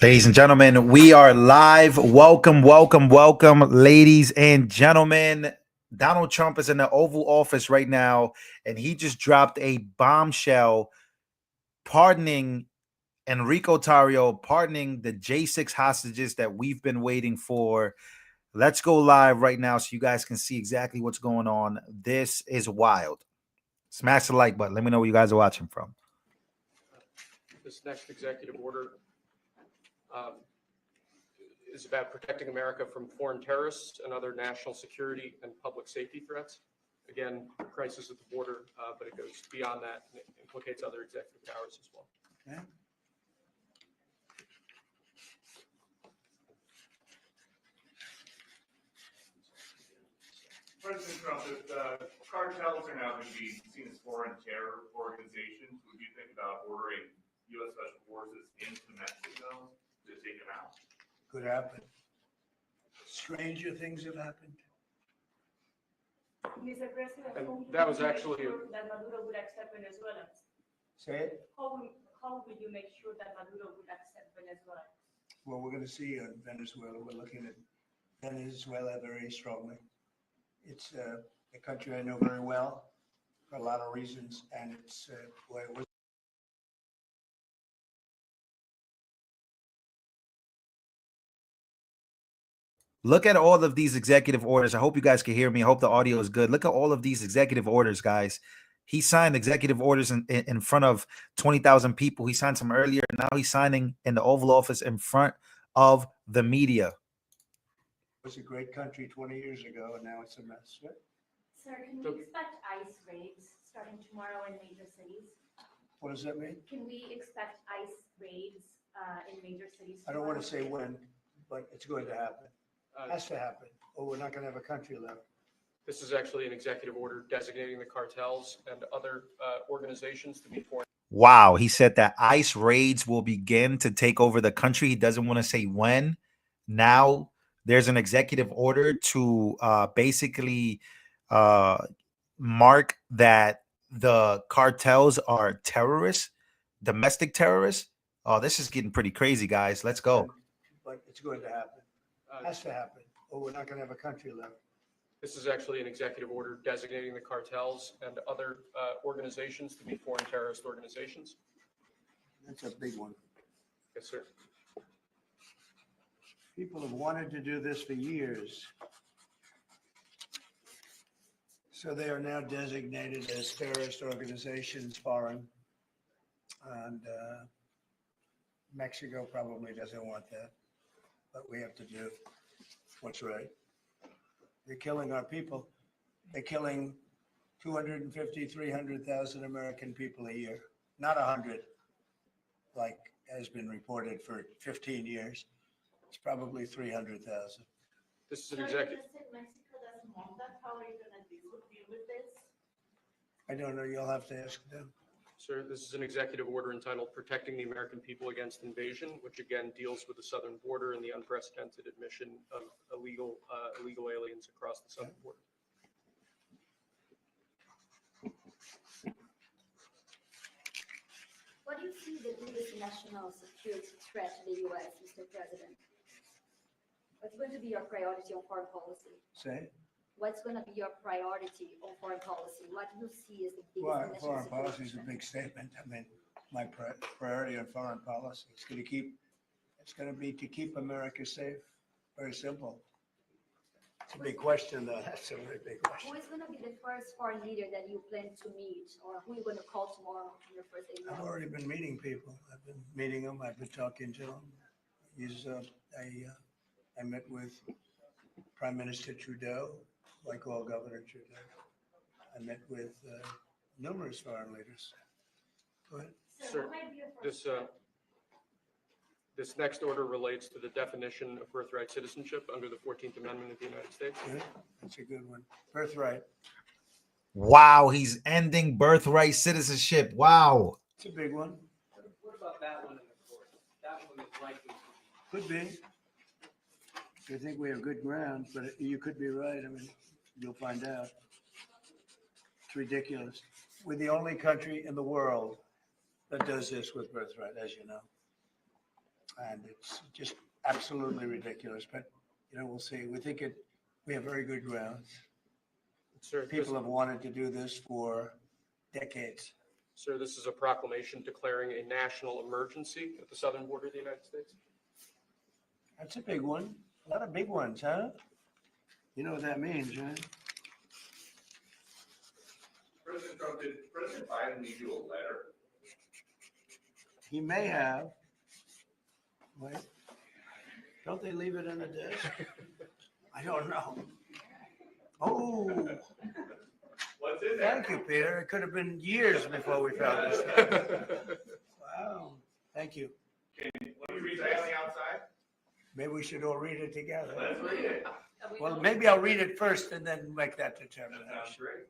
Ladies and gentlemen, we are live. Welcome, ladies and gentlemen. Donald Trump is in the Oval Office right now, and he just dropped a bombshell pardoning Enrico Tarrio, pardoning the J6 hostages that we've been waiting for. Let's go live right now so you guys can see exactly what's going on. This is wild. Smash the like button. Let me know where you guys are watching from. This next executive order is about protecting America from foreign terrorists and other national security and public safety threats. Again, crisis at the border, but it goes beyond that and it implicates other executive powers as well. Okay. President Trump, if cartels are now going to be seen as foreign terror organizations, would you think about ordering U.S. Special Forces into Mexico to take them out? Could happen. Stranger things have happened. Mr. President, And that was actually that Maduro would accept Venezuelans. Say it. How would you make sure that Maduro would accept Venezuelans? Well, we're going to see in Venezuela. We're looking at Venezuela very strongly. It's a country I know very well for a lot of reasons, and it's where it was. Look at all of these executive orders. I hope you guys can hear me. I hope the audio is good. Look at all of these executive orders, guys. He signed executive orders in front of 20,000 people. He signed some earlier. Now he's signing in the Oval Office in front of the media. It was a great country 20 years ago, and now it's a mess. Right? Sir, can we expect ICE raids starting tomorrow in major cities? What does that mean? Can we expect ICE raids in major cities? I don't want to tomorrow? say when, but it's going to happen. Has to happen, or we're not going to have a country left. this is actually an executive order designating the cartels and other organizations to be foreign. Wow. He said that ICE raids will begin to take over the country. He doesn't want to say when. Now there's an executive order to basically mark that the cartels are terrorists, domestic terrorists. Oh, this is getting pretty crazy, guys. Let's go. But it's going to happen. Has to happen, or we're not going to have a country left. This is actually an executive order designating the cartels and other organizations to be foreign terrorist organizations. That's a big one. Yes, sir. People have wanted to do this for years. So they are now designated as terrorist organizations, foreign. And Mexico probably doesn't want that. But we have to do what's right. They're killing our people. They're killing 250, 300,000 American people a year. Not 100, like has been reported for 15 years. It's probably 300,000. This is an Sir, executive. you just said Mexico doesn't want that. How are you going to deal with this? I don't know. You'll have to ask them. Sir, this is an executive order entitled Protecting the American People Against Invasion, which again deals with the southern border and the unprecedented admission of illegal aliens across the southern border. What do you see the biggest national security threat to the U.S., Mr. President? What's going to be your priority on foreign policy? Say, What's going to be your priority on foreign policy? What do you see as the biggest well, national foreign security policy is a threat? big statement. I mean, my priority on foreign policy is going to be to keep America safe. Very simple. It's a big question, though. That's a very big question. Who is going to be the first foreign leader that you plan to meet, or who are you going to call tomorrow on your first day? I've already been meeting people. I've been meeting them. I've been talking to them. I met with Prime Minister Trudeau, like all Governor Trudeau. I met with numerous foreign leaders. Go ahead. Sir, what might be your first this next order relates to the definition of birthright citizenship under the 14th Amendment of the United States. Good. That's a good one. Birthright. Wow. He's ending birthright citizenship. Wow. It's a big one. What about that one in the court? That one is likely. Could be. I think we have good ground, but you could be right. I mean, you'll find out. It's ridiculous. We're the only country in the world that does this with birthright, as you know. And it's just absolutely ridiculous, but, we'll see. We have very good grounds. Sir, People have wanted to do this for decades. Sir, this is a proclamation declaring a national emergency at the southern border of the United States. That's a big one. A lot of big ones, huh? You know what that means, right? President Trump, did President Biden leave you a letter? He may have. Wait. Don't they leave it in the desk? I don't know. Oh, What's in there? thank you, Peter. It could have been years before we found this. Wow. Thank you. Let me read that on the outside. Maybe we should all read it together. Let's read it. Well, maybe I'll read it first and then make that That sounds determination. great.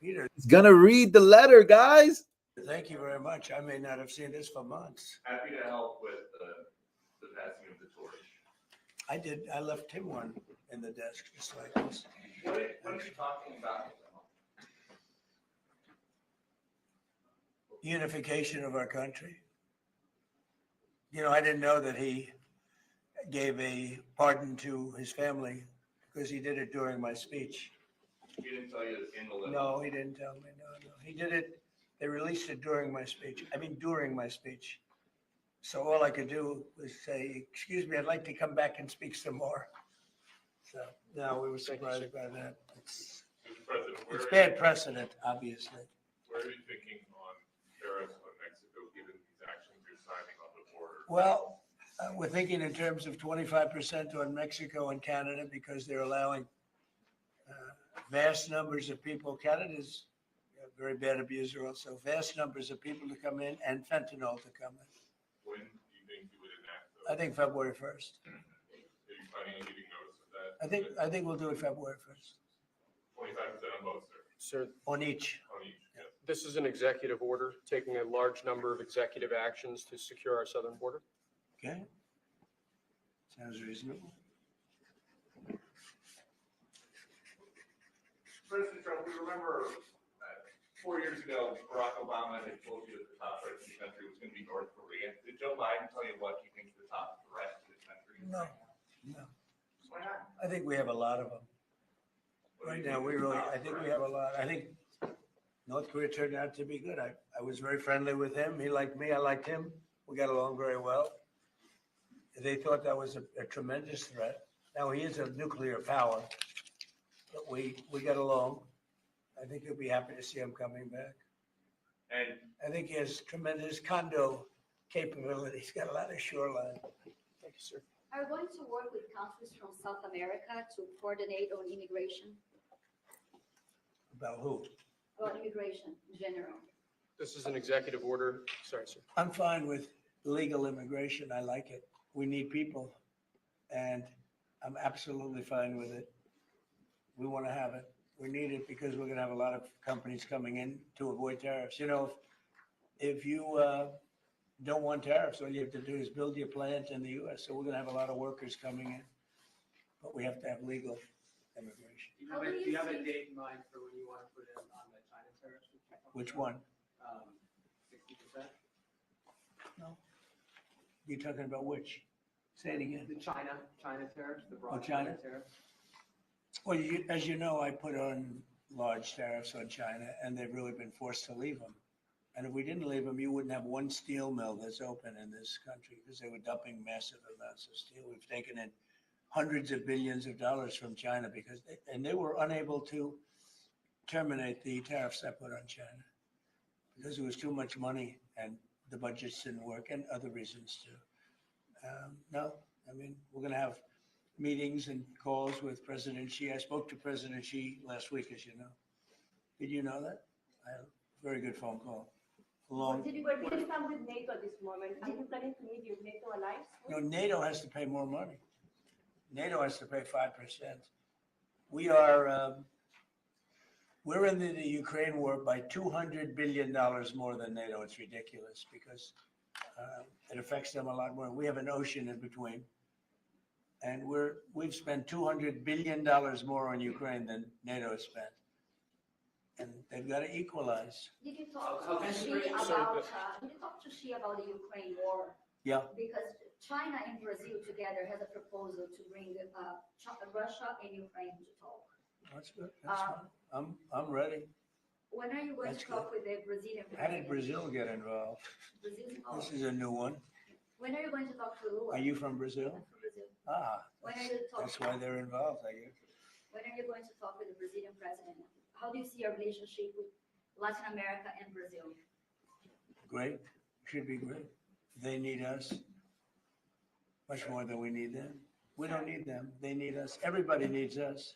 Peter, He's gonna read the letter, guys. thank you very much. I may not have seen this for months. Happy to help with the passing of the torch. I did. I left him one in the desk, just like this. What are you talking about? Unification of our country. I didn't know that he gave a pardon to his family because he did it during my speech. He didn't tell you in the letter? No, he didn't tell me. No. He did it. They released it during my speech. During my speech. So all I could do was say, excuse me, I'd like to come back and speak some more. So, no, we were surprised by that. Mr. President, where It's are bad you- precedent, obviously. where are you thinking on tariffs on Mexico, given these actions you're signing on the border? Well, we're thinking in terms of 25% on Mexico and Canada because they're allowing vast numbers of people. Canada's a very bad abuser also. Vast numbers of people to come in and fentanyl to come in. When do you think you would enact those? I think February 1st. Are you planning on giving notice of that? I think we'll do it February 1st 25% on both, sir, Sir, on each. on each, yes. this is an executive order taking a large number of executive actions to secure our southern border. Okay. Sounds reasonable. President Trump, we remember 4 years ago, Barack Obama had told you that the top threat to the country was going to be North Korea. Did Joe Biden tell you what he thinks the top threat to the country is? No. Why not? I think we have a lot of them. What do Right you now, think is the top I think we threat? have a lot. I think North Korea turned out to be good. I was very friendly with him. He liked me. I liked him. We got along very well. They thought that was a tremendous threat. Now, he is a nuclear power, but we got along. I think you'll be happy to see him coming back. And I think he has tremendous condo capability. He's got a lot of shoreline. Thank you, sir. Are you going to work with countries from South America to coordinate on immigration, About who? about immigration in general? This is an executive order. Sorry, sir. I'm fine with legal immigration. I like it. We need people, and I'm absolutely fine with it. We want to have it. We need it because we're going to have a lot of companies coming in to avoid tariffs. If you don't want tariffs, all you have to do is build your plant in the U.S. So we're going to have a lot of workers coming in, but we have to have legal immigration. Do you have a date in mind for when you want to put in on the China tariffs? Which one? 60%? You're talking about which? Say it again. The China tariffs, the broad China? tariffs? Well, as you know, I put on large tariffs on China, and they've really been forced to leave them. And if we didn't leave them, you wouldn't have one steel mill that's open in this country because they were dumping massive amounts of steel. We've taken in hundreds of billions of dollars from China because they were unable to terminate the tariffs I put on China because it was too much money and the budgets didn't work and other reasons too. No, we're going to have meetings and calls with President Xi. I spoke to President Xi last week, as you know. Did you know that? I had a very good phone call. Where do you stand with NATO at this moment? Are you planning to meet your NATO allies? NATO has to pay more money. NATO has to pay 5%. We are, we're in the Ukraine war by $200 billion more than NATO. It's ridiculous because it affects them a lot more. We have an ocean in between. And we've spent $200 billion more on Ukraine than NATO has spent. And they've got to equalize. Did you talk How to can Xi you bring- about the Ukraine war? Yeah, Because China and Brazil together has a proposal to bring Russia and Ukraine to talk. that's good. That's fine. I'm ready. When are you going That's to talk with the Brazilian How did president? Brazil get involved? Brazil's This involved. is a new one. When are you going to talk to Lula? Are you from Brazil? I'm from Brazil. When are That's, you talking? that's why they're involved, I guess. When are you going to talk with the Brazilian president? How do you see your relationship with Latin America and Brazil? Great, should be great. They need us much more than we need them. We don't need them. They need us. Everybody needs us.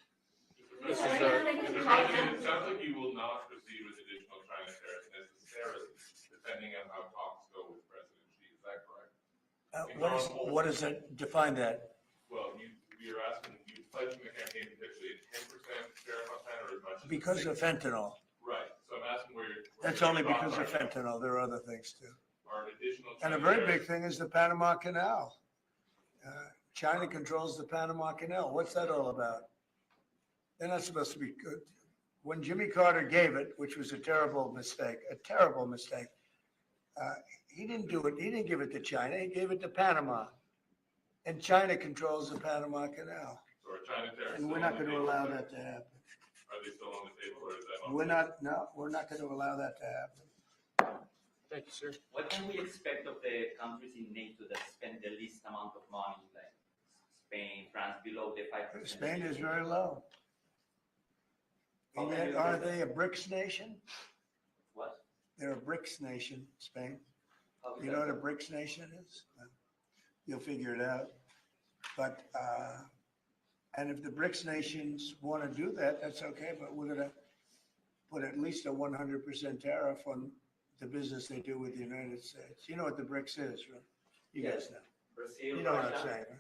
This is It sounds like you will not proceed with additional China tariffs necessarily, depending on how talks go with President Xi. Is that correct? What does it define that? Well, you're asking, you pledged in the campaign potentially a 10% tariff on China or as much as. Because of fentanyl. Right, so I'm asking where you're. That's only because of fentanyl. There are other things too. Are additional. And a China very tariffs- big thing is the Panama Canal. China controls the Panama Canal. What's that all about? They're not supposed to be good. When Jimmy Carter gave it, which was a terrible mistake, he didn't do it. He didn't give it to China. He gave it to Panama. And China controls the Panama Canal. So are China tariffs. And we're still not on the going to table? allow that to happen. Are they still on the table or is that? on We're the table? not, no, we're not going to allow that to happen. Thank you, sir. What can we expect of the countries in NATO that spend the least amount of money, like Spain, France, below the 5%? Spain is very low. And yet, are they a BRICS nation? What? They're a BRICS nation, Spain. How is You that know what a so? BRICS nation is? You'll figure it out. But, and if the BRICS nations want to do that, that's okay, but we're going to put at least a 100% tariff on the business they do with the United States. You know what the BRICS is, right? You guys know. Brazil, You know what I'm Russia. saying, right?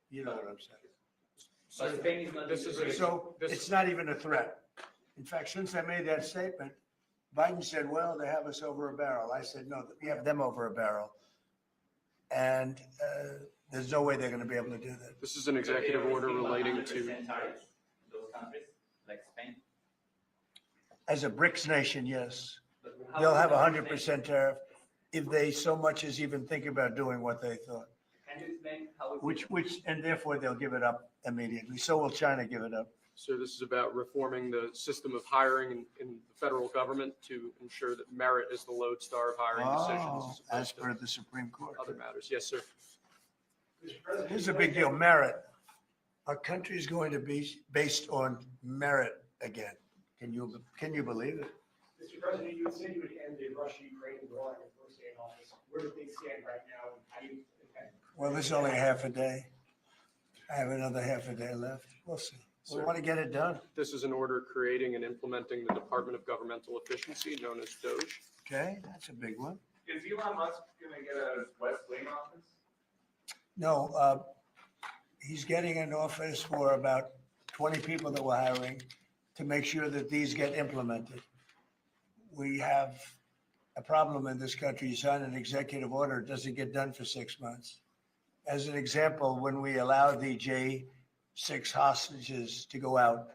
You know what I'm saying. But Spain is not. This is in the a- BRICS. So This- it's not even a threat. In fact, since I made that statement, Biden said, well, they have us over a barrel. I said, no, we have them over a barrel. And there's no way they're going to be able to do that. This is an But they executive are order receiving relating 100% to, tariffs, those countries, like Spain. As a BRICS nation, yes. But how They'll is have a that 100% tariff if they so much as even think about doing what they thought, Can you explain how? it which, and therefore they'll give it up immediately. So will China give it up. so this is about reforming the system of hiring in the federal government to ensure that merit is the lodestar of hiring decisions Oh, as as opposed per to the Supreme Court. other matters. Yes, sir. Here's a big deal, merit. Our country is going to be based on merit again. Can you believe it? Mr. President, you would say you would end the Russia-Ukraine war on your first day in office. Where do things stand right now? And how do you intend? Well, there's only half a day. I have another half a day left. We'll see. We Sir. want to get it done. This is an order creating and implementing the Department of Governmental Efficiency, known as DOGE. Okay, that's a big one. Is Elon Musk gonna get a West Wing office? No, he's getting an office for about 20 people that we're hiring to make sure that these get implemented. We have a problem in this country. You sign an executive order, it doesn't get done for 6 months. As an example, when we allow the J6 hostages to go out,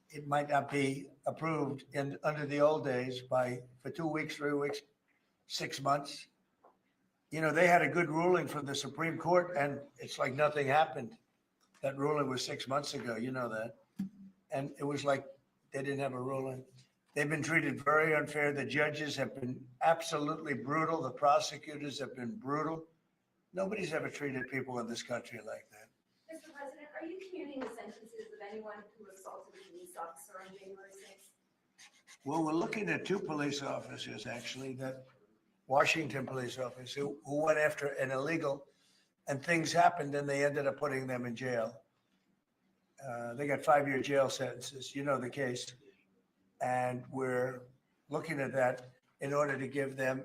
it might not be approved under the old days for 2 weeks, 3 weeks, 6 months. You know, they had a good ruling from the Supreme Court and it's like nothing happened. That ruling was 6 months ago, you know that. And it was like they didn't have a ruling. They've been treated very unfair. The judges have been absolutely brutal. The prosecutors have been brutal. Nobody's ever treated people in this country like that. Mr. President, are you commuting the sentences of anyone who assaulted a police officer on January 6th? Well, we're looking at 2 police officers, actually, that Washington police officers who went after an illegal, and things happened and they ended up putting them in jail. They got 5-year jail sentences. You know the case. And we're looking at that in order to give them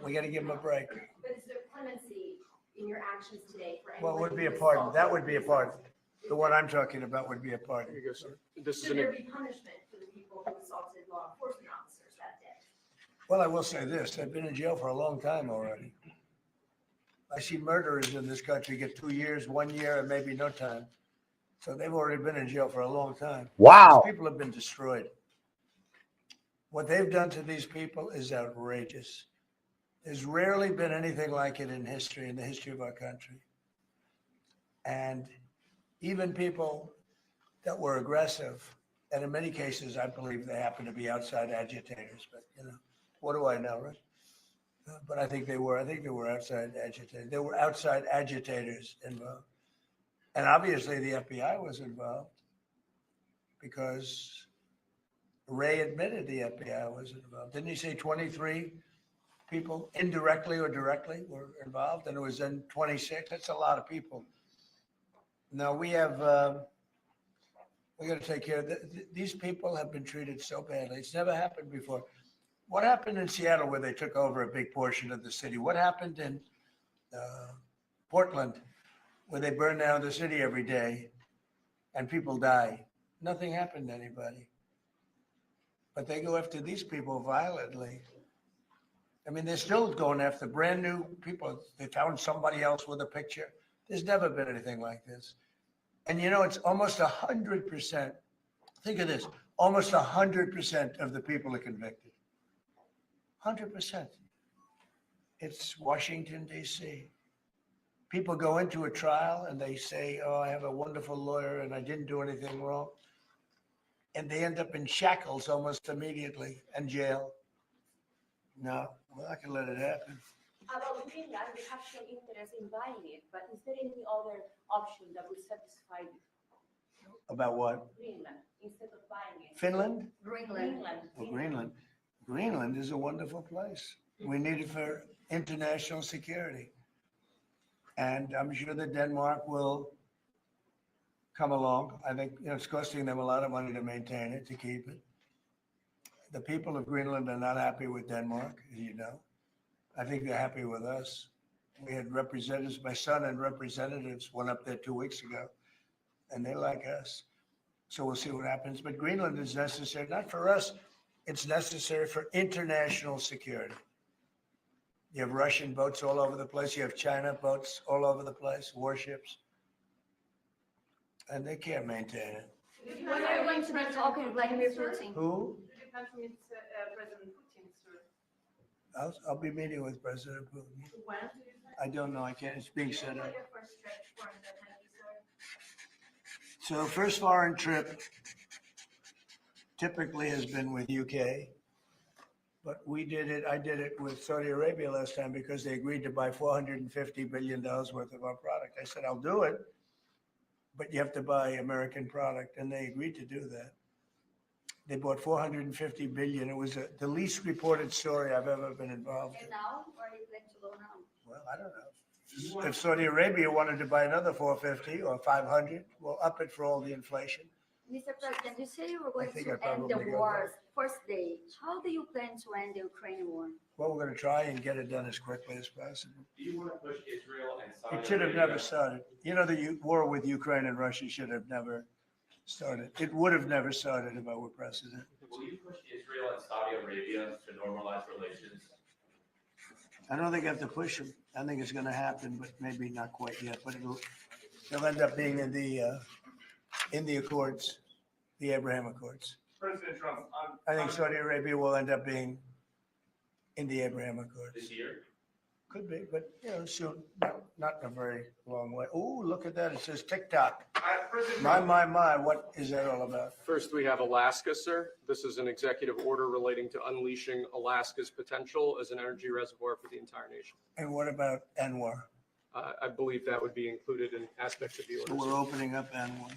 we got to give them a break. But is there clemency in your actions today for Well, anyone? it would be who a pardon. assaulted That would be a police pardon. officers? The one I'm talking about would be a pardon. Here you go, sir. This is Should an, there be punishment for the people who assaulted law enforcement officers that day? Well, I will say this, they've been in jail for a long time already. I see murderers in this country get 2 years, 1 year, and maybe no time. So they've already been in jail for a long time. Wow. These people have been destroyed. What they've done to these people is outrageous. There's rarely been anything like it in history, in the history of our country. And even people that were aggressive, and in many cases, I believe they happen to be outside agitators, but what do I know, right? But I think they were outside agitators. There were outside agitators involved. And obviously the FBI was involved because Ray admitted the FBI was involved. Didn't he say 23 people indirectly or directly were involved? And it was then 26. That's a lot of people. Now we have, we got to take care of these people have been treated so badly. It's never happened before. What happened in Seattle where they took over a big portion of the city? What happened in Portland where they burn down the city every day and people die? Nothing happened to anybody. But they go after these people violently. I mean, they're still going after brand new people. They found somebody else with a picture. There's never been anything like this. And it's almost 100%. Think of this, almost 100% of the people are convicted. 100%. It's Washington, D.C. People go into a trial and they say, oh, I have a wonderful lawyer and I didn't do anything wrong. And they end up in shackles almost immediately and jail. No, well, I can let it happen. About Greenland, we have shown interest in buying it, but is there any other option that would satisfy you? About what? Greenland, instead of buying it. Finland? Greenland. Oh, Greenland. Greenland is a wonderful place. We need it for international security. And I'm sure that Denmark will come along. I think it's costing them a lot of money to maintain it, to keep it. The people of Greenland are not happy with Denmark, as you know. I think they're happy with us. We had representatives, my son and representatives went up there 2 weeks ago, and they like us. So we'll see what happens. But Greenland is necessary, not for us, it's necessary for international security. You have Russian boats all over the place. You have China boats all over the place, warships. And they can't maintain it. When are you going to be talking to Vladimir Putin? Who? Depends on President Putin, sir. I'll be meeting with President Putin. When? I don't know. I can't. It's being set up. Your first trip for that country, sir? So first foreign trip typically has been with UK, but I did it with Saudi Arabia last time because they agreed to buy $450 billion worth of our product. I said, I'll do it, but you have to buy American product. And they agreed to do that. They bought $450 billion. It was the least reported story I've ever been involved in. And now, or are you planning to go now? Well, I don't know. If Saudi Arabia wanted to buy another 450 or 500, we'll up it for all the inflation. Mr. President, you said you were going think to I end probably the got war first day. How do you plan to end the Ukrainian war? Well, we're going to try and get it done as quickly as possible. Do you want to push Israel and Saudi It should have Arabia? never started. The war with Ukraine and Russia should have never started. It would have never started if I were president. Will you push Israel and Saudi Arabia to normalize relations? I don't think I have to push them. I think it's going to happen, but maybe not quite yet. But they'll end up being in the Accords, the Abraham Accords. President Trump, I think Saudi Arabia will end up being in the Abraham Accords. This year? Could be, but soon. Not in a very long way. Oh, look at that! It says TikTok. President My, Trump, what is that all about? First, we have Alaska, sir. This is an executive order relating to unleashing Alaska's potential as an energy reservoir for the entire nation. And what about Anwar? I believe that would be included in aspects of the So order. we're opening up Anwar.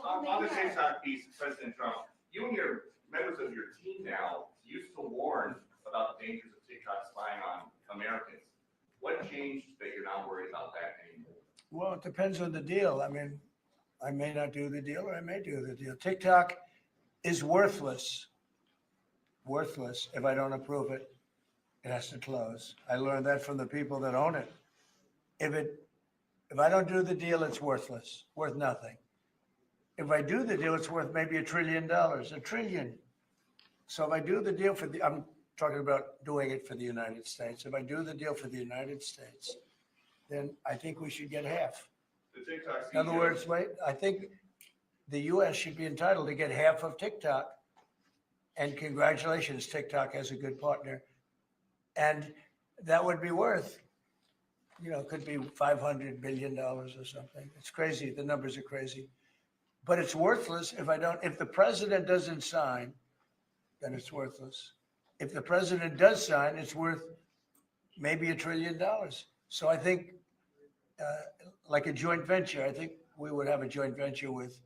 on the TikTok piece, President Trump, you and your members of your team now used to warn about the dangers of TikTok spying on Americans. What changed that you're not worried about that anymore? Well, it depends on the deal. I mean, I may not do the deal or I may do the deal. TikTok is worthless. Worthless. If I don't approve it, it has to close. I learned that from the people that own it. If I don't do the deal, it's worthless, worth nothing. If I do the deal, it's worth maybe $1 trillion, $1 trillion. So if I do the deal I'm talking about doing it for the United States. If I do the deal for the United States, then I think we should get half. The TikTok In other words, I think the U.S. should be entitled to get half of TikTok. And congratulations, TikTok has a good partner. And that would be worth, could be $500 billion or something. It's crazy. The numbers are crazy. But it's worthless if the president doesn't sign, then it's worthless. If the president does sign, it's worth maybe $1 trillion. So I think, like a joint venture, I think we would have a joint venture with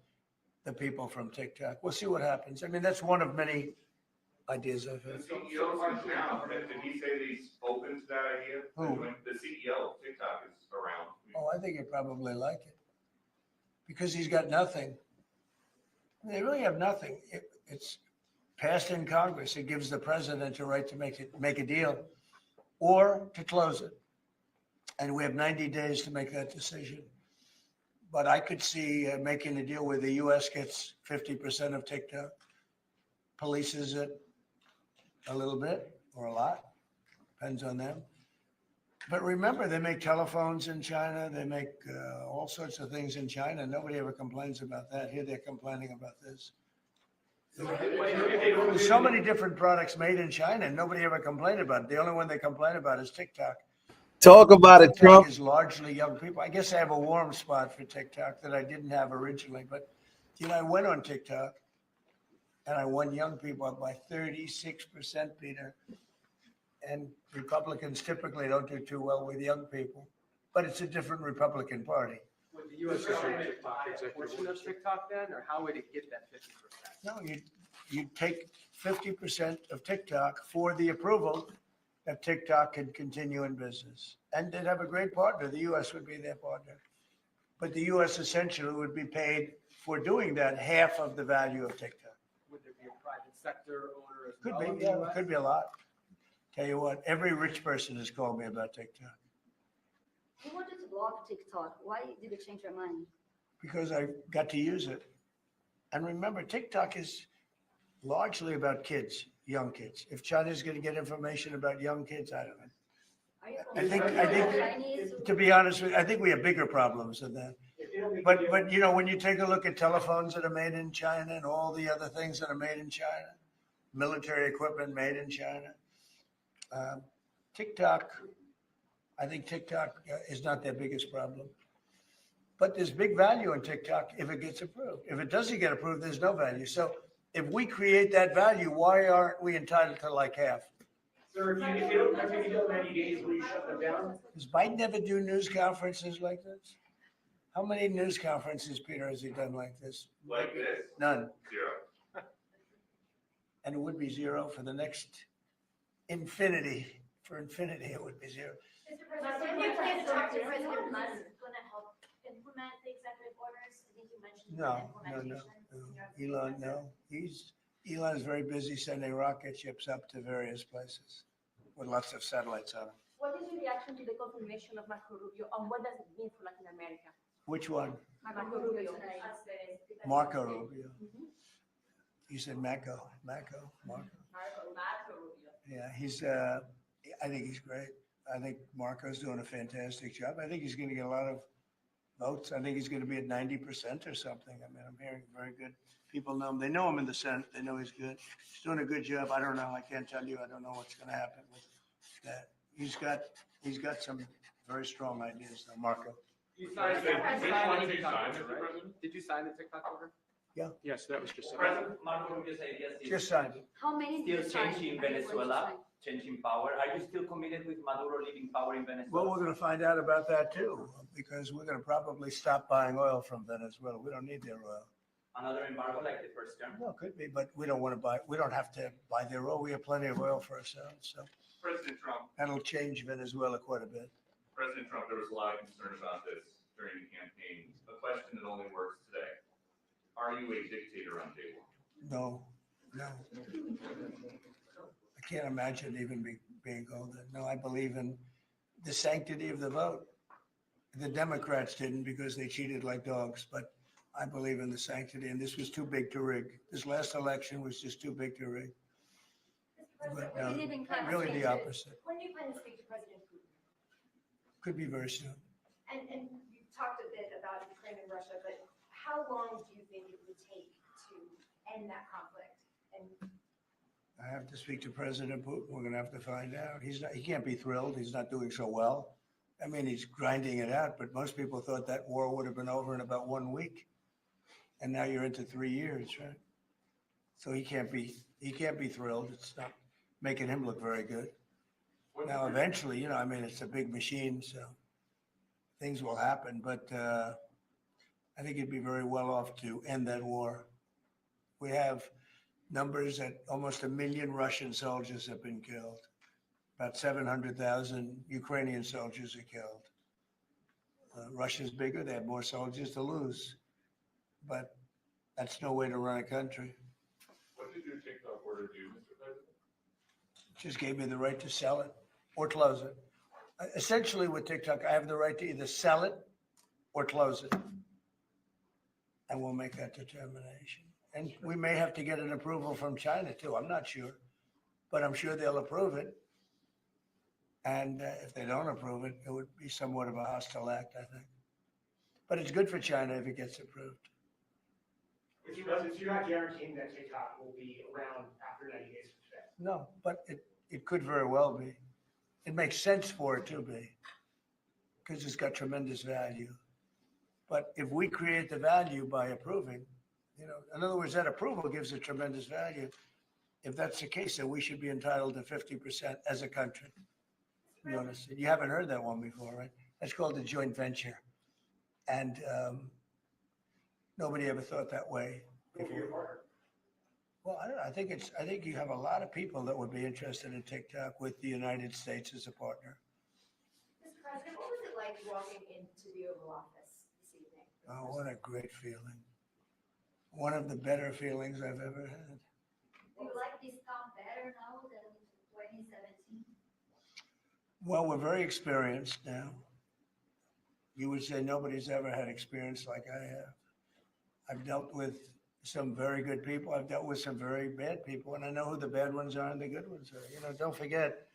the people from TikTok. We'll see what happens. I mean, that's one of many ideas I've The had. CEO is now, did he say that he's open to that idea? Who? The CEO of TikTok is around. Oh, I think he'd probably like it because he's got nothing. They really have nothing. It's passed in Congress. It gives the president a right to make a deal or to close it. And we have 90 days to make that decision. But I could see making a deal where the U.S. gets 50% of TikTok, polices it a little bit or a lot, depends on them. But remember, they make telephones in China. They make all sorts of things in China. Nobody ever complains about that. Here they're complaining about this. There's so many different products made in China, and nobody ever complained about it. The only one they complain about is TikTok. Talk about it, Trump. TikTok is largely young people. I guess I have a warm spot for TikTok that I didn't have originally. But, I went on TikTok, and I won young people up by 36%, Peter. And Republicans typically don't do too well with young people. But it's a different Republican Party. Would the U.S. government buy a portion of TikTok then, or how would it get that 50%? No, you take 50% of TikTok for the approval that TikTok can continue in business. And they'd have a great partner. The U.S. would be their partner. But the U.S. essentially would be paid for doing that half of the value of TikTok. Would there be a private sector owner as Could well? in be, the yeah, US? could be a lot. Tell you what, every rich person has called me about TikTok You wanted to block TikTok. Why did you change your mind? because I got to use it. And remember, TikTok is largely about kids, young kids. If China's going to get information about young kids, I don't know. Are you I think, Chinese? to be honest with you, I think we have bigger problems than that. But when you take a look at telephones that are made in China and all the other things that are made in China, military equipment made in China, TikTok, I think TikTok is not their biggest problem. But there's big value in TikTok if it gets approved. If it doesn't get approved, there's no value. So if we create that value, why aren't we entitled to like half? Sir, if they don't take it till 90 days, will you shut them down? Does Biden ever do news conferences like this? How many news conferences, Peter, has he done like this? Like this? None. Zero. And it would be zero for the next infinity. For infinity, it would be zero. Mr. President, can you please talk to President Musk going to help implement the executive orders? I think you mentioned No. Elon, no. Elon is very busy sending rocket ships up to various places with lots of satellites on them. What is your reaction to the confirmation of Marco Rubio, and what does it mean for Latin America? Which one? Marco Rubio. Marco Rubio. You said Marco. Marco Rubio. Yeah, I think he's great. I think Marco's doing a fantastic job. I think he's going to get a lot of votes. I think he's going to be at 90% or something. I mean, I'm hearing very good. People know him. They know him in the Senate. They know he's good. He's doing a good job. I don't know. I can't tell you. I don't know what's going to happen with that. He's got some very strong ideas, though, Marco. You signed Which one did you TikTok sign, order, Mr. right? President? Did you sign the TikTok order? Yes, that was just. President Marco Rubio's ideas is Just signed it. How many did still you sign? changing Are you going to Venezuela, sign? changing power. Are you still committed with Maduro leaving power in Venezuela? Well, we're going to find out about that too, because we're going to probably stop buying oil from Venezuela. We don't need their oil. Another embargo like the first term? No, it could be, but we don't want to buy. We don't have to buy their oil. We have plenty of oil for ourselves, so President Trump, that'll change Venezuela quite a bit. President Trump, there was a lot of concern about this during the campaign. A question that only works today. Are you a dictator on day one? No. I can't imagine even being called that. No, I believe in the sanctity of the vote. The Democrats didn't because they cheated like dogs, but I believe in the sanctity, and this was too big to rig. This last election was just too big to rig. But We didn't plan to really speak the to- opposite. When do you plan to speak to President Putin? Could be very soon. And you talked a bit about Ukraine and Russia, but how long do you think it would take to end that conflict? And I have to speak to President Putin. We're going to have to find out. He can't be thrilled. He's not doing so well. I mean, he's grinding it out, but most people thought that war would have been over in about 1 week. And now you're into 3 years, right? So he can't be thrilled. It's not making him look very good. Now, eventually, I mean, it's a big machine, so things will happen, but I think he'd be very well off to end that war. We have numbers that almost 1 million Russian soldiers have been killed. About 700,000 Ukrainian soldiers are killed. Russia's bigger, they have more soldiers to lose. But that's no way to run a country. What did your TikTok order do, Mr. President? Just gave me the right to sell it or close it. Essentially with TikTok, I have the right to either sell it or close it. And we'll make that determination. And we may have to get an approval from China too. I'm not sure, but I'm sure they'll approve it. And if they don't approve it, it would be somewhat of a hostile act, I think. But it's good for China if it gets approved. Mr. President, so you're not guaranteeing that TikTok will be around after 90 days from today? No, but it could very well be. It makes sense for it to be because it's got tremendous value. But if we create the value by approving, in other words, that approval gives it tremendous value. If that's the case, then we should be entitled to 50% as a country. You understand? You haven't heard that one before, right? That's called a joint venture. And nobody ever thought that way before. Well, I don't know. I think you have a lot of people that would be interested in TikTok with the United States as a partner. Mr. President, what was it like walking into the Oval Office this evening? Oh, what a great feeling. One of the better feelings I've ever had. Do you like this town better now than 2017? Well, we're very experienced now. You would say nobody's ever had experience like I have. I've dealt with some very good people. I've dealt with some very bad people, and I know who the bad ones are and the good ones are. Don't forget,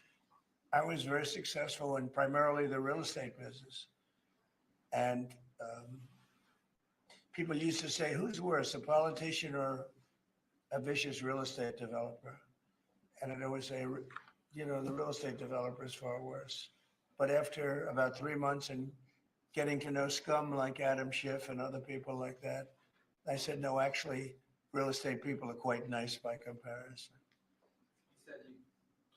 I was very successful in primarily the real estate business. And people used to say, who's worse, a politician or a vicious real estate developer? And I'd always say, the real estate developer is far worse. But after about 3 months and getting to know scum like Adam Schiff and other people like that, I said, no, actually, real estate people are quite nice by comparison. You said you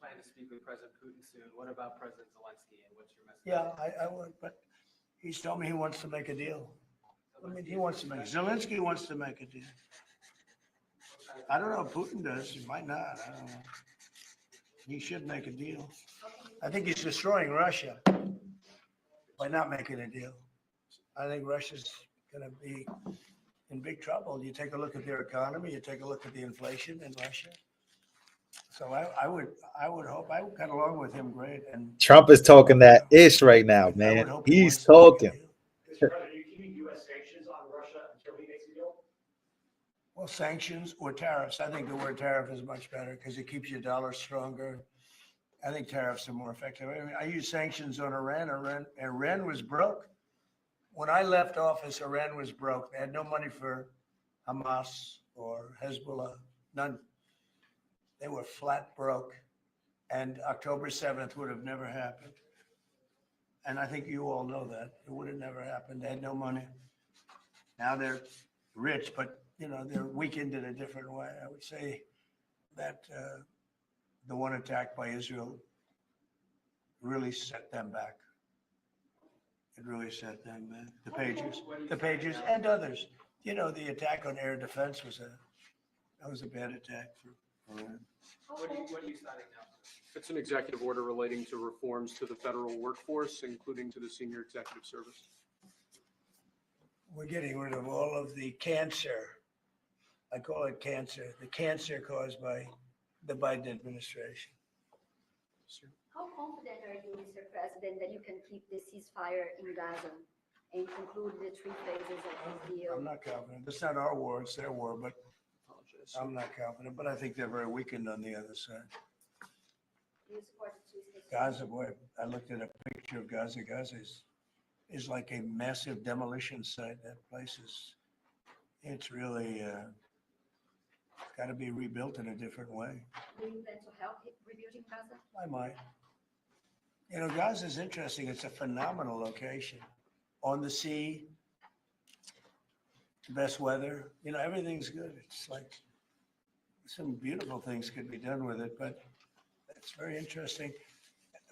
plan to speak with President Putin soon. What about President Zelensky, and what's your message? Yeah, I would, but he's told me he wants to make a deal. Zelensky wants to make a deal. I don't know if Putin does. He might not. I don't know. He should make a deal. I think he's destroying Russia by not making a deal. I think Russia's going to be in big trouble. You take a look at their economy. You take a look at the inflation in Russia. So I would hope. I would get along with him great. And Trump is talking that ish right now, man. He's talking. Mr. President, are you keeping U.S. sanctions on Russia until he makes a deal? Well, sanctions or tariffs. I think the word tariff is much better because it keeps your dollar stronger. I think tariffs are more effective. I mean, I use sanctions on Iran. Iran was broke. When I left office, Iran was broke. They had no money for Hamas or Hezbollah, none. They were flat broke. And October 7th would have never happened. And I think you all know that. It would have never happened. They had no money. Now they're rich, but they're weakened in a different way. I would say that the one attack by Israel really set them back. It really set them back. The Pagers and others. The attack on air defense was a bad attack for Iran. What are you signing now? It's an executive order relating to reforms to the federal workforce, including to the senior executive service. We're getting rid of all of the cancer. I call it cancer, the cancer caused by the Biden administration. How confident are you, Mr. President, that you can keep the ceasefire in Gaza and conclude the 3 phases of the deal? I'm not confident. It's not our war, it's their war, but I'm not confident. But I think they're very weakened on the other side. Do you support the 2 states? Gaza, boy, I looked at a picture of Gaza. Gaza is like a massive demolition site. That place it's really It's got to be rebuilt in a different way. Do you plan to help rebuilding Gaza? I might. You know, Gaza is interesting. It's a phenomenal location. On the sea, the best weather. You know, everything's good. It's like some beautiful things could be done with it, but it's very interesting.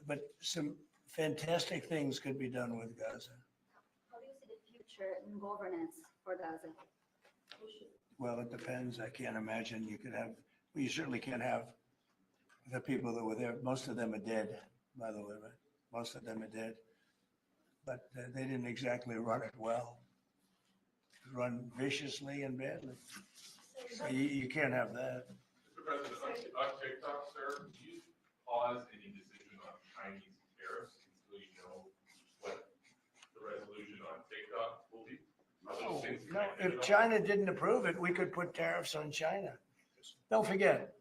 But some fantastic things could be done with Gaza. How do you see the future in governance for Gaza? Well, it depends. I can't imagine you could have, well, you certainly can't have the people that were there. Most of them are dead, by the way, right? Most of them are dead. But they didn't exactly run it well. Run viciously and badly. So you can't have that. Mr. President, on TikTok, sir, do you pause any decision on Chinese tariffs until you know what the resolution on TikTok will be? No, if China didn't approve it, we could put tariffs on China. Don't forget,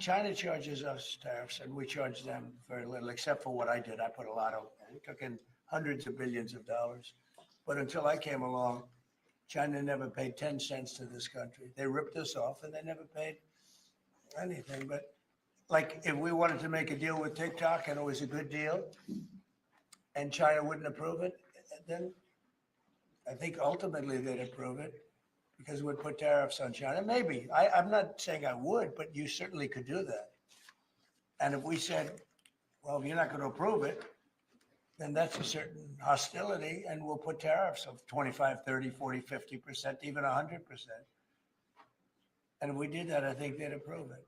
China charges us tariffs and we charge them very little, except for what I did. I put a lot of, we took in hundreds of billions of dollars. But until I came along, China never paid 10 cents to this country. They ripped us off and they never paid anything. But like if we wanted to make a deal with TikTok and it was a good deal and China wouldn't approve it, then I think ultimately they'd approve it because we'd put tariffs on China. Maybe. I'm not saying I would, but you certainly could do that. And if we said, well, if you're not going to approve it, then that's a certain hostility and we'll put tariffs of 25, 30, 40, 50%, even 100%. And if we did that, I think they'd approve it.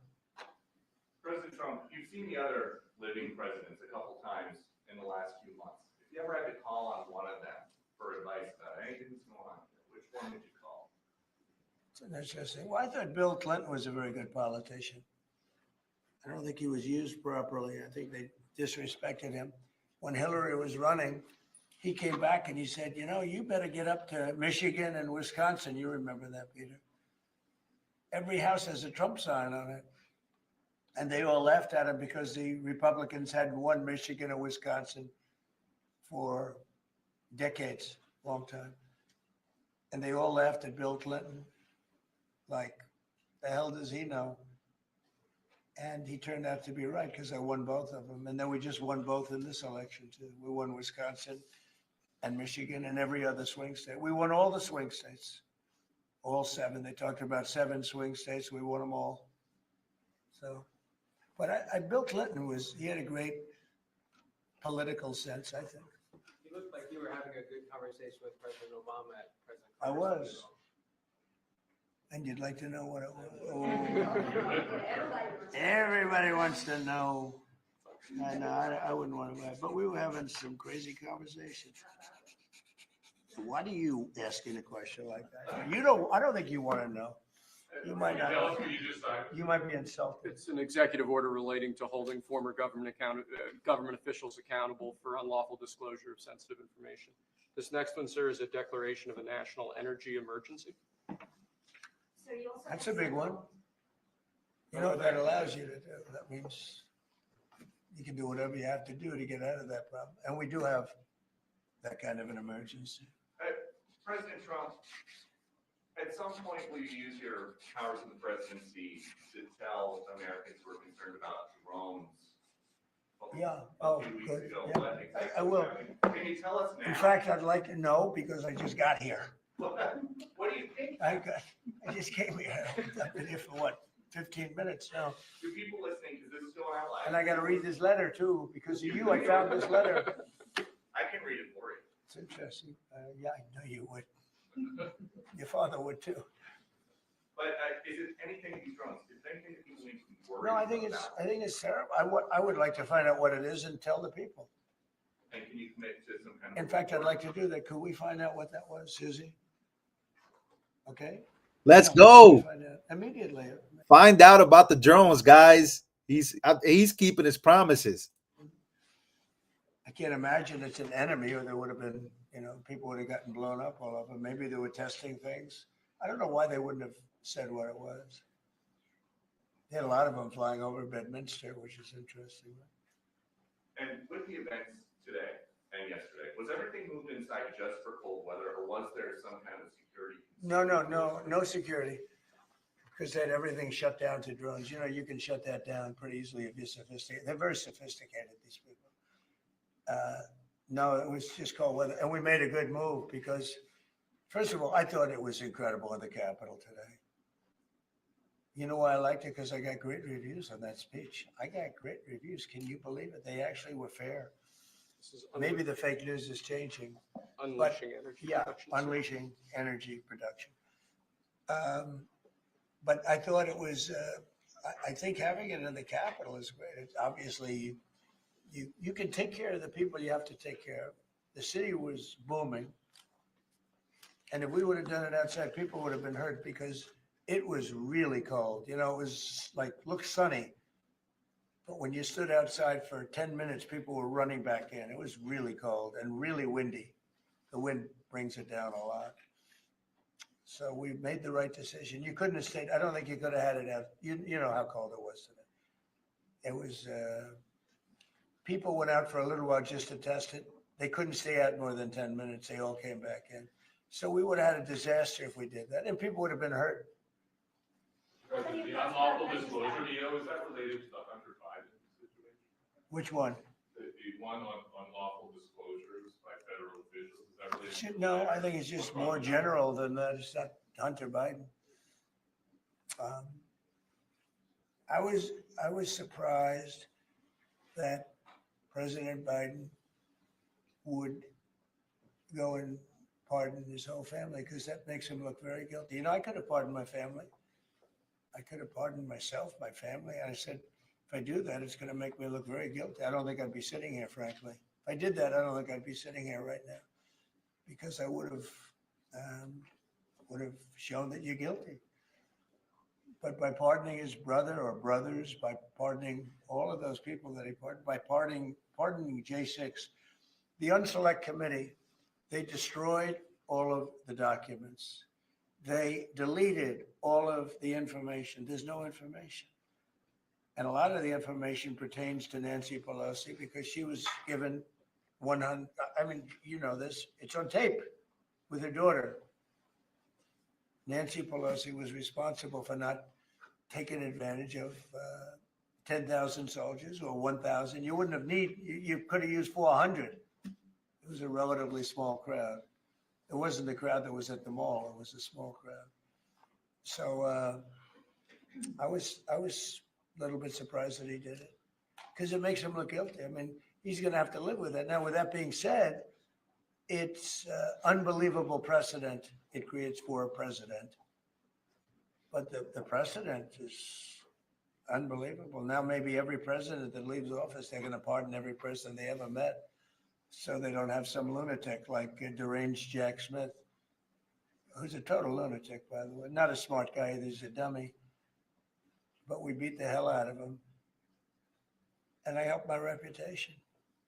President Trump, you've seen the other living presidents a couple times in the last few months. If you ever had to call on one of them for advice about anything that's going on, which one would you call? It's interesting. Well, I thought Bill Clinton was a very good politician. I don't think he was used properly. I think they disrespected him. When Hillary was running, he came back and he said, you know, you better get up to Michigan and Wisconsin. You remember that, Peter? Every house has a Trump sign on it. And they all laughed at him because the Republicans hadn't won Michigan or Wisconsin for decades, long time. And they all laughed at Bill Clinton. Like, the hell does he know? And he turned out to be right because I won both of them. And then we just won both in this election, too. We won Wisconsin and Michigan and every other swing state. We won all the swing states, all 7. They talked about 7 swing states. We won them all. So, but Bill Clinton he had a great political sense, I think. You looked like you were having a good conversation with President Obama at President I Carter's was. funeral. And you'd like to know what it was? Oh. Everybody wants to know. I know, I wouldn't want to, but we were having some crazy conversations. Why do you asking a question like that? I don't think you want to know. You might not. Tell us what you just signed. You might be insulted. It's an executive order relating to holding former government officials accountable for unlawful disclosure of sensitive information. This next one, sir, is a declaration of a national energy emergency. So you also That's have a big one. several- You know what that allows you to do? That means you can do whatever you have to do to get out of that problem. And we do have that kind of an emergency. President Trump, at some point, will you use your powers of the presidency to tell Americans who are concerned about drones? Yeah. A Oh, few weeks good. ago, Yeah. what exactly I will. was happening? Can you tell us now? In fact, I'd like to know because I just got here. What do you think? I just came here. I've been here for what, 15 minutes now. Do people listening, because this is going out live? And I got to read this letter too, because of you, I found this letter. I can read it for you. It's interesting. Yeah, I know you would. Your father would too. But is it anything to these drones? Is there anything that people need to be worried No, about? I think it's terrible. I would like to find out what it is and tell the people. And can you commit to some kind of? In fact, I'd like to do that. Could we find out what that was, Susie? Okay. Let's Yeah, go. find out immediately. Find out about the drones, guys. He's keeping his promises. I can't imagine it's an enemy, or there would have been, people would have gotten blown up all over. Maybe they were testing things. I don't know why they wouldn't have said what it was. They had a lot of them flying over Bedminster, which is interesting. And with the events today and yesterday, was everything moved inside just for cold weather, or was there some kind of security? No security. because they had everything shut down to drones. You know, you can shut that down pretty easily if you're sophisticated. They're very sophisticated, these people. No, it was just cold weather. And we made a good move because, first of all, I thought it was incredible in the Capitol today. You know why I liked it? Because I got great reviews on that speech. I got great reviews. Can you believe it? They actually were fair. This is Maybe the fake news is changing. unleashing energy Yeah, production. sir. unleashing energy production. But I thought it was, I think having it in the Capitol is great. It's obviously, you can take care of the people you have to take care of. The city was booming. And if we would have done it outside, people would have been hurt because it was really cold. You know, it was like, looked sunny. But when you stood outside for 10 minutes, people were running back in. It was really cold and really windy. The wind brings it down a lot. So we made the right decision. You couldn't have stayed. I don't think you could have had it out. You know how cold it was today. It was, people went out for a little while just to test it. They couldn't stay out more than 10 minutes. They all came back in. So we would have had a disaster if we did that, and people would have been hurt. The unlawful disclosure, Neo, is that related to the Hunter Biden situation? Which one? The one on unlawful disclosures by federal officials, is that related? to No, that? I think it's just more general than that. It's not Hunter Biden. I was surprised that President Biden would go and pardon his whole family, because that makes him look very guilty. You know, I could have pardoned my family. I could have pardoned myself, my family. And I said, if I do that, it's going to make me look very guilty. I don't think I'd be sitting here, frankly. If I did that, I don't think I'd be sitting here right now, because I would have shown that you're guilty. But by pardoning his brother or brothers, by pardoning all of those people that he pardoned, by pardoning J6, the Unselect Committee, they destroyed all of the documents. They deleted all of the information. There's no information. And a lot of the information pertains to Nancy Pelosi because she was given 100, I mean, you know this, it's on tape with her daughter. Nancy Pelosi was responsible for not taking advantage of 10,000 soldiers or 1,000. You wouldn't have you could have used 400. It was a relatively small crowd. It wasn't the crowd that was at the mall. It was a small crowd. So I was a little bit surprised that he did it, because it makes him look guilty. I mean, he's going to have to live with it. Now, with that being said, it's unbelievable precedent it creates for a president. But the precedent is unbelievable. Now, maybe every president that leaves office, they're going to pardon every person they ever met, so they don't have some lunatic like deranged Jack Smith, who's a total lunatic, by the way. Not a smart guy either, he's a dummy. But we beat the hell out of him. And I helped my reputation.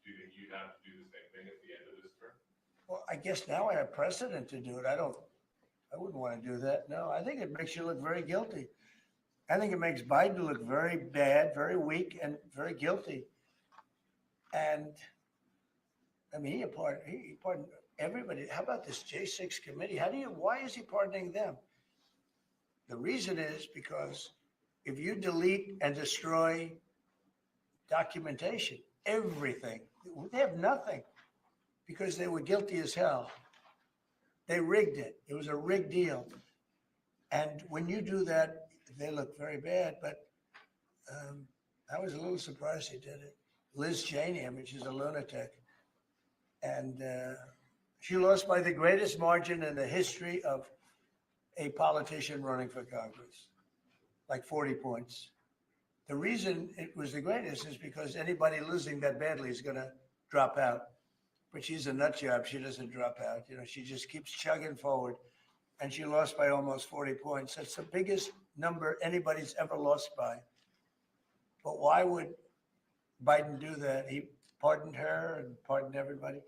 Do you think you'd have to do the same thing at the end of this term? Well, I guess now I have precedent to do it. I wouldn't want to do that. No, I think it makes you look very guilty. I think it makes Biden look very bad, very weak, and very guilty. And I mean, he pardoned everybody. How about this J6 committee? Why is he pardoning them? The reason is because if you delete and destroy documentation, everything, they have nothing, because they were guilty as hell. They rigged it. It was a rigged deal. And when you do that, they look very bad. But I was a little surprised he did it. Liz Cheney, I mean, she's a lunatic. And she lost by the greatest margin in the history of a politician running for Congress, like 40 points. The reason it was the greatest is because anybody losing that badly is going to drop out. But she's a nut job. She doesn't drop out. You know, she just keeps chugging forward. And she lost by almost 40 points. That's the biggest number anybody's ever lost by. But why would Biden do that? He pardoned her and pardoned everybody.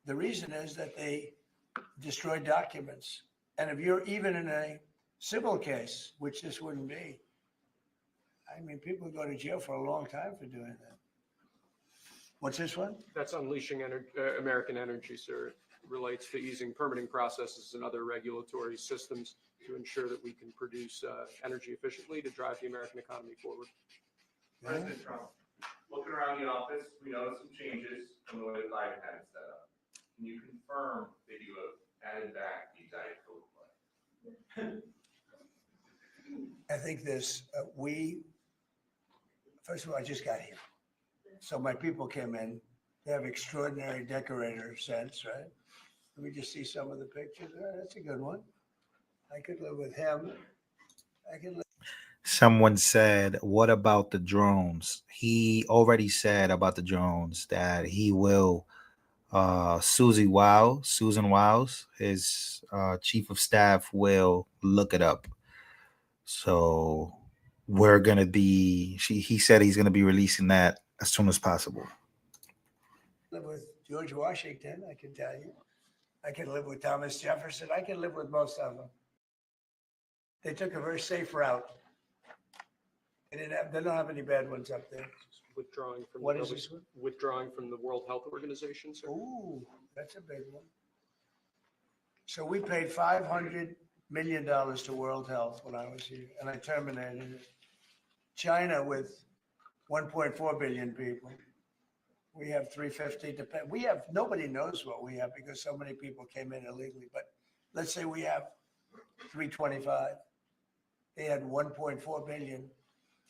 The reason is that they destroyed documents. And if you're even in a civil case, which this wouldn't be, I mean, people go to jail for a long time for doing that. What's this one? That's unleashing American energy, sir. Relates to easing permitting processes and other regulatory systems to ensure that we can produce energy efficiently to drive the American economy forward. President Trump, looking around the office, we noticed some changes from the way that Biden had it set up. Can you confirm that you have added back the Diet Coke flag? I think this, first of all, I just got here. So my people came in. They have extraordinary decorator sense, right? Let me just see some of the pictures. Oh, that's a good one. I could live with him. I could live. Someone said, what about the drones? He already said about the drones that he will, Susan Wiles, his chief of staff, will look it up. So we're going to be, he said he's going to be releasing that as soon as possible. Live with George Washington, I can tell you. I can live with Thomas Jefferson. I can live with most of them. They took a very safe route. They don't have any bad ones up there. Withdrawing from What the is this one? withdrawing from the World Health Organization, sir. Ooh, that's a big one. So we paid $500 million to World Health when I was here, and I terminated it. China with 1.4 billion people. We have 350 to pay. We have, nobody knows what we have because so many people came in illegally, but let's say we have 325. They had 1.4 billion.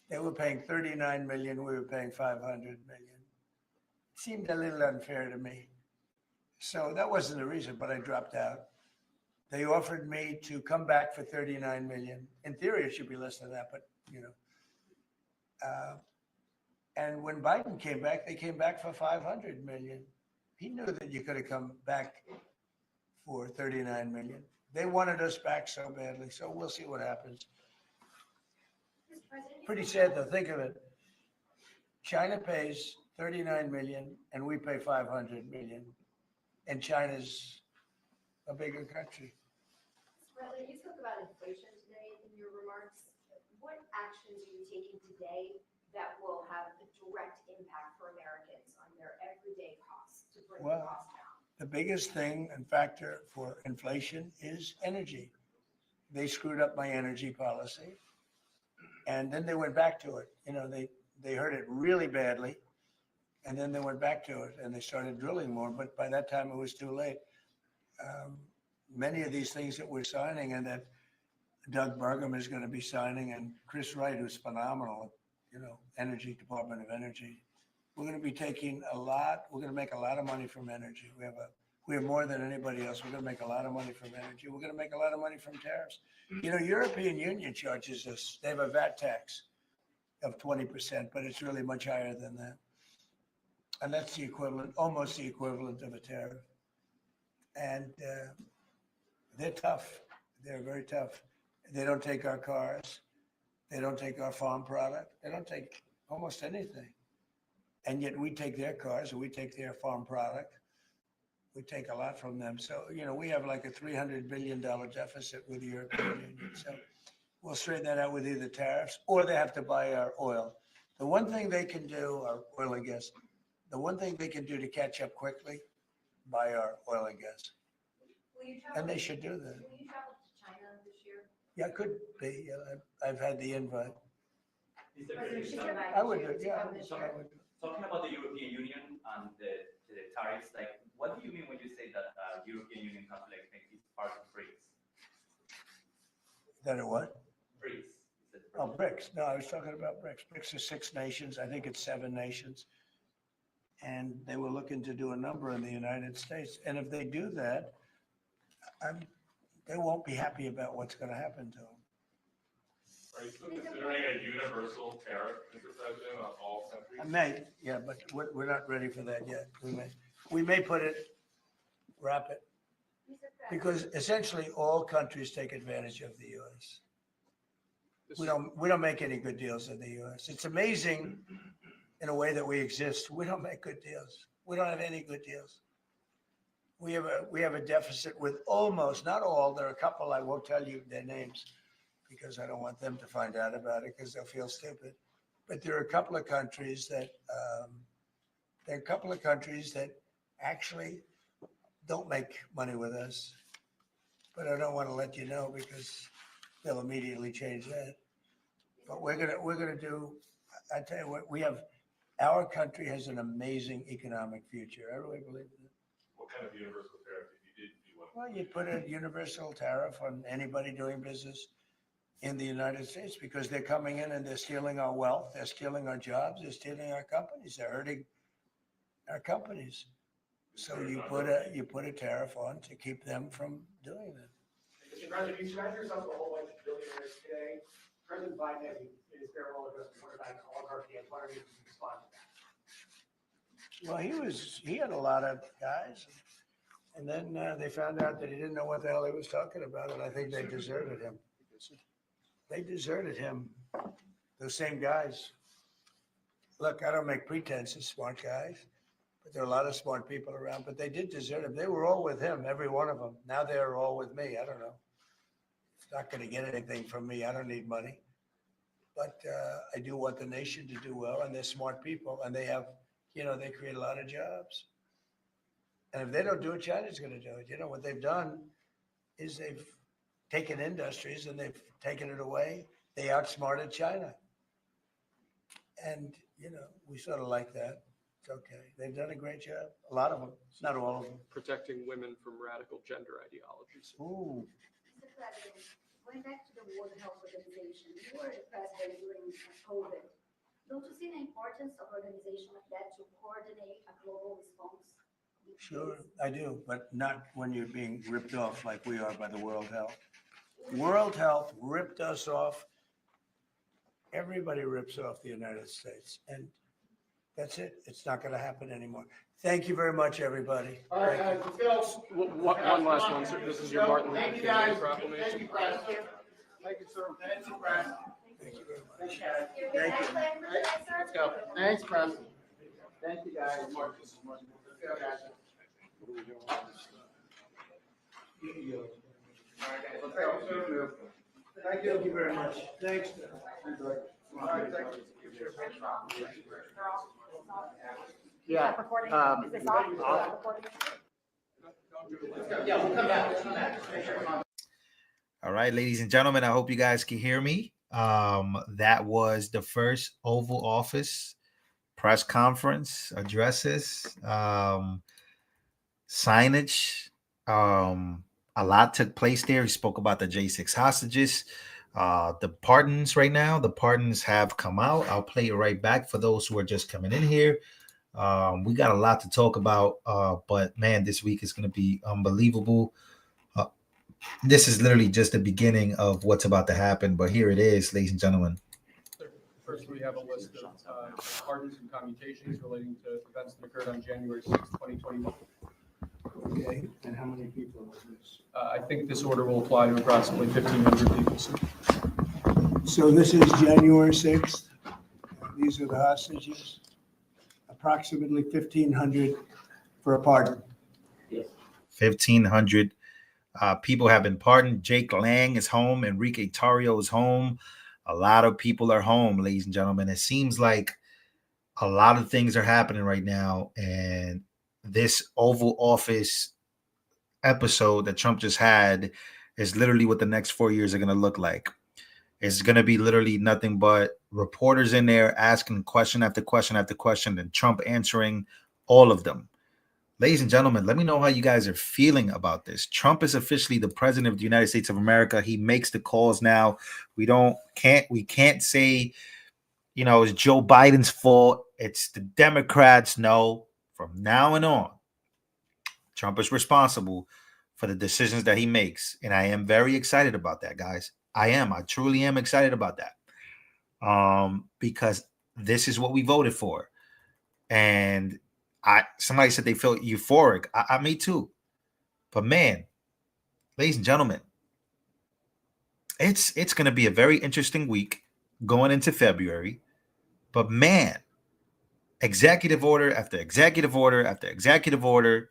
They were paying 39 million. We were paying 500 million. It seemed a little unfair to me. So that wasn't the reason, but I dropped out. They offered me to come back for 39 million. In theory, it should be less than that, but you know. And when Biden came back, they came back for 500 million. He knew that you could have come back for 39 million. They wanted us back so badly, so we'll see what happens. Pretty sad though, think of it. China pays 39 million and we pay 500 million. And China's a bigger country. President, you spoke about inflation today in your remarks. What actions are you taking today that will have a direct impact for Americans on their everyday costs to bring the Well, costs down? the biggest thing and factor for inflation is energy. They screwed up my energy policy. And then they went back to it. You know, they heard it really badly. And then they went back to it and they started drilling more. But by that time, it was too late. Many of these things that we're signing and that Doug Burgum is going to be signing and Chris Wright, who's phenomenal, you know, Energy, Department of Energy. We're going to be taking a lot. We're going to make a lot of money from energy. We have more than anybody else. We're going to make a lot of money from energy. We're going to make a lot of money from tariffs. You know, European Union charges us. They have a VAT tax of 20%, but it's really much higher than that. And that's the equivalent, almost the equivalent of a tariff. And they're tough. They're very tough. They don't take our cars. They don't take our farm product. They don't take almost anything. And yet we take their cars and we take their farm product. We take a lot from them. So, you know, we have like a $300 billion deficit with the European Union. So we'll straighten that out with either tariffs or they have to buy our oil. The one thing they can do, our oil and gas, the one thing they can do to catch up quickly, buy our oil and gas. Will you travel, And they should do that. will you travel to China this year? Yeah, it could be. I've had the invite. Mr. President, she's President, invited I would you do, to yeah. come this I year. would. talking about the European Union and the tariffs, like, what do you mean when you say that European Union has like make it part of BRICS? That are what? BRICS. Oh, BRICS. No, I was talking about BRICS. BRICS are 6 nations. I think it's 7 nations. And they were looking to do a number in the United States. And if they do that, they won't be happy about what's going to happen to them. Are you still considering a universal tariff, Mr. President, on all countries? I may, yeah, but we're not ready for that yet. We may put it, wrap it, Mr. President, because essentially all countries take advantage of the U.S. This We is- don't make any good deals in the U.S. It's amazing in a way that we exist. We don't make good deals. We don't have any good deals. We have a deficit with almost, not all, there are a couple, I won't tell you their names because I don't want them to find out about it because they'll feel stupid. But there are a couple of countries that, actually don't make money with us. but I don't want to let you know because they'll immediately change that. But we're gonna do, I tell you what, our country has an amazing economic future. I really believe that. What kind of universal tariff if you did do one? Well, you put a universal tariff on anybody doing business in the United States because they're coming in and they're stealing our wealth, they're stealing our jobs, they're stealing our companies, they're hurting our companies. So you put a tariff on to keep them from doing that. Mr. President, you surround yourself with a whole bunch of billionaires today. President Biden has his farewell address before the oligarchy. I was wondering if you could respond to that. Well, he had a lot of guys, and then they found out that he didn't know what the hell he was talking about, and I think they deserted him. They deserted him, those same guys. Look, I don't make pretenses, smart guys, but there are a lot of smart people around, but they did desert him. They were all with him, every one of them. Now they're all with me. I don't know. It's not going to get anything from me. I don't need money. But I do want the nation to do well, and they're smart people, and they have, they create a lot of jobs. And if they don't do it, China's going to do it. What they've done is they've taken industries and they've taken it away. They outsmarted China. And, we sort of like that. It's okay. They've done a great job. A lot of them, not all of them. Protecting women from radical gender ideologies. Ooh. Mr. President, going back to the World Health Organization, you were the president during COVID. Don't you see the importance of an organization like that to coordinate a global response? Sure, I do, but not when you're being ripped off like we are by the World Health. World Health ripped us off. Everybody rips off the United States, and that's it. It's not going to happen anymore. Thank you very much, everybody. All right, Phil. One last one, sir. This is your Martin Luther King Day proclamation. Thank you, Press. Thank you, sir. Thank you, Press. Thank you very much. Thank you. Let's go. Thanks, Press. Thank you, guys. Let's go, guys. Thank you very much. Thanks. Yeah. Is this off? Yeah, we'll come back. All right, ladies and gentlemen, I hope you guys can hear me. That was the first Oval Office press conference addresses, signage. A lot took place there. He spoke about the J6 hostages, the pardons right now. The pardons have come out. I'll play it right back for those who are just coming in here. We got a lot to talk about, but man, this week is going to be unbelievable. This is literally just the beginning of what's about to happen, but here it is, ladies and gentlemen. First, we have a list of pardons and commutations relating to events that occurred on January 6, 2021. Okay, and how many people was this? I think this order will apply to approximately 1,500 people, sir. So this is January 6th. These are the hostages. Approximately 1,500 for a pardon. 1,500 people have been pardoned. Jake Lang is home. Enrique Tarrio is home. A lot of people are home, ladies and gentlemen. It seems like a lot of things are happening right now, and this Oval Office episode that Trump just had is literally what the next 4 years are going to look like. It's going to be literally nothing but reporters in there asking question after question after question, and Trump answering all of them. Ladies and gentlemen, let me know how you guys are feeling about this. Trump is officially the president of the United States of America. He makes the calls now. We can't say, it's Joe Biden's fault. It's the Democrats. No. From now on, Trump is responsible for the decisions that he makes. And I am very excited about that, guys. I truly am excited about that. Because this is what we voted for. And somebody said they felt euphoric. Me too. But man, ladies and gentlemen, it's going to be a very interesting week going into February. But man, executive order after executive order after executive order.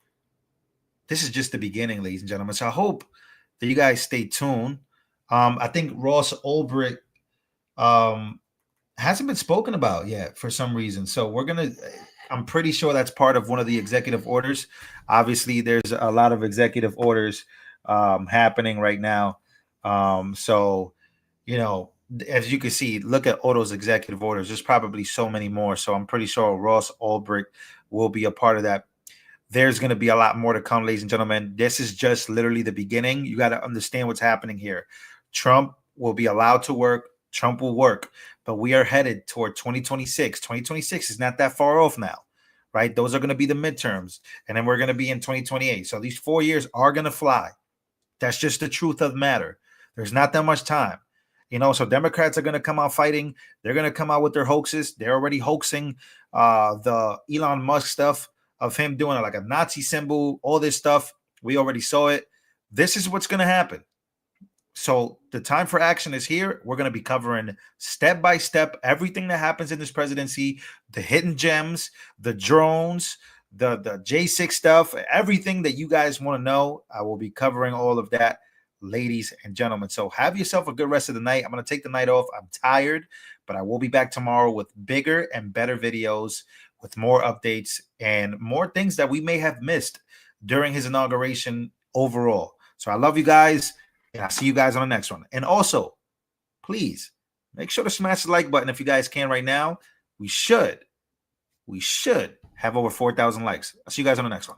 This is just the beginning, ladies and gentlemen. So I hope that you guys stay tuned. I think Ross Ulbricht hasn't been spoken about yet for some reason. So I'm pretty sure that's part of one of the executive orders. Obviously, there's a lot of executive orders happening right now. So, you know, as you can see, look at all those executive orders. There's probably so many more. So I'm pretty sure Ross Ulbricht will be a part of that. There's going to be a lot more to come, ladies and gentlemen. This is just literally the beginning. You got to understand what's happening here. Trump will be allowed to work. Trump will work, but we are headed toward 2026. 2026 is not that far off now, right? Those are going to be the midterms, and then we're going to be in 2028. So these 4 years are going to fly. That's just the truth of the matter. There's not that much time. You know, so Democrats are going to come out fighting. They're going to come out with their hoaxes. They're already hoaxing the Elon Musk stuff of him doing like a Nazi symbol, all this stuff. We already saw it. This is what's going to happen. So the time for action is here. We're going to be covering step by step everything that happens in this presidency, the hidden gems, the drones, the J6 stuff, everything that you guys want to know. I will be covering all of that, ladies and gentlemen. So have yourself a good rest of the night. I'm going to take the night off. I'm tired, but I will be back tomorrow with bigger and better videos, with more updates and more things that we may have missed during his inauguration overall. So I love you guys, and I'll see you guys on the next one. And also, please make sure to smash the like button if you guys can right now. We should have over 4,000 likes. I'll see you guys on the next one.